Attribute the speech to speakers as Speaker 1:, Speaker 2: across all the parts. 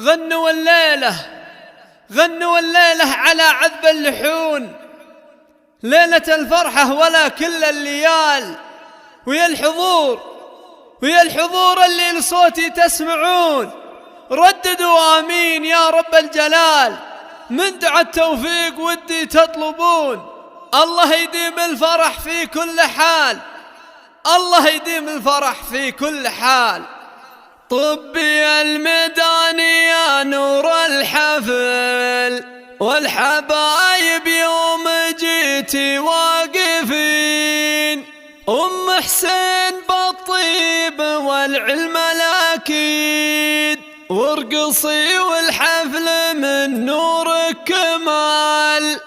Speaker 1: غنوا الليلة على عذب اللحون، ليلة الفرحة ولا كل الليال. ويا الحضور اللي لصوتي تسمعون، رددوا آمين يا رب الجلال. من دعا التوفيق ودي تطلبون، الله يديم الفرح في كل حال، الله يديم الفرح في كل حال. طبي الميدان يا نور الحفل، والحبايب يوم جيتي واقفين. أم حسين بالطيب والعلم الأكيد، وارقصي والحفل من نورك كمال،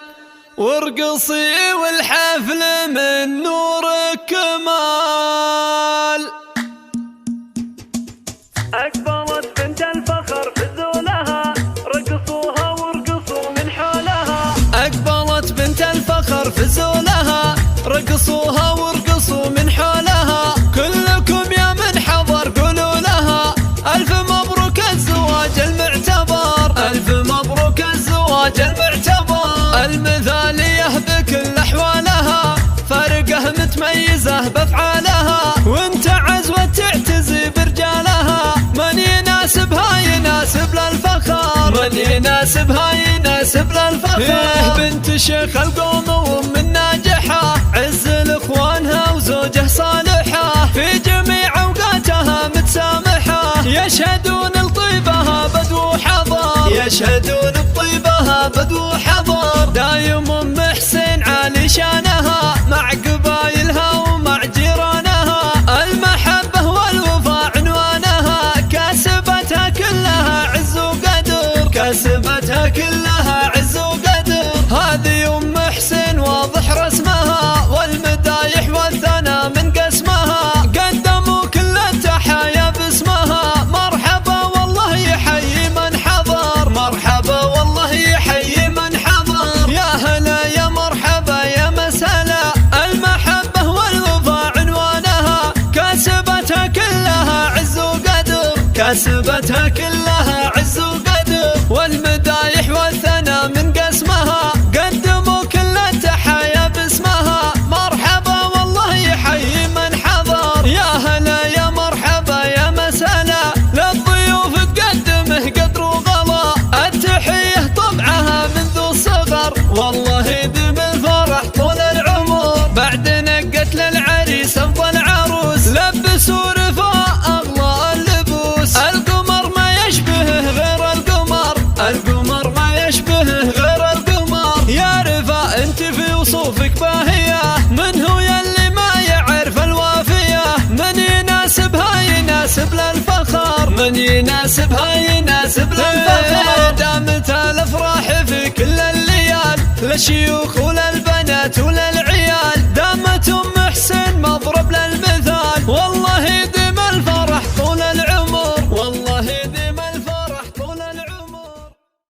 Speaker 1: وارقصي والحفل من نورك كمال.
Speaker 2: أقبلت بنت الفخر في ذولها، رقصوها وارقصوا من حولها.
Speaker 1: أقبلت بنت الفخر في ذولها، رقصوها وارقصوا من حولها. كلكم يا من حضر قولوا لها ألف مبروك الزواج المعتبر، ألف مبروك الزواج المعتبر. المثالية بكل أحوالها، فارقة متميزة بأفعالها، وانت عزوة تعتزي برجالها. من يناسبها يناسب للفخر، من يناسبها يناسب للفخر. بنت شيخ القوم وام الناجحة، عز لاخوانها وزوجه صالحة، في جميع اوقاتها متسامحة. يشهدون لطيبها بدو حضر، يشهدون لطيبها بدو حضر. دايم ام حسين عالي شانها، مع قبايلها ومع جيرانها. المحبة والوفاء عنوانها، كاسبتها كلها عز وقدر، كاسبتها كلها عز وقدر. هذه ام حسين واضح رسمها، والمدايح والثنى من قسمها. قدموا كل التحايا باسمها، مرحبا والله يحيي من حضر، مرحبا والله يحيي من حضر. يا هلا يا مرحبا يا مسهلا، المحبة والوفاء عنوانها، كاسبتها كلها عز وقدر، كاسبتها كلها عز وقدر. والمدايح والثنى من قسمها، قدموا كل التحايا باسمها. مرحبا والله يحيي من حضر، يا هلا يا مرحبا يا مسهلا. للضيوف تقدمه قدر وغلا، التحية طبعها منذ الصغر، والله يديم الفرح طول العمر. بعد نقت للعريس افضل عروس، لبسوا رفاء اغلى اللبوس. القمر ما يشبهه غير القمر، القمر ما يشبهه غير القمر. يا رفاء انت في وصوفك باهية، من هو يلي ما يعرف الوافية. من يناسبها يناسب للفخر، من يناسبها يناسب للفخر. دامت الافراح في كل الليال، للشيوخ وللبنات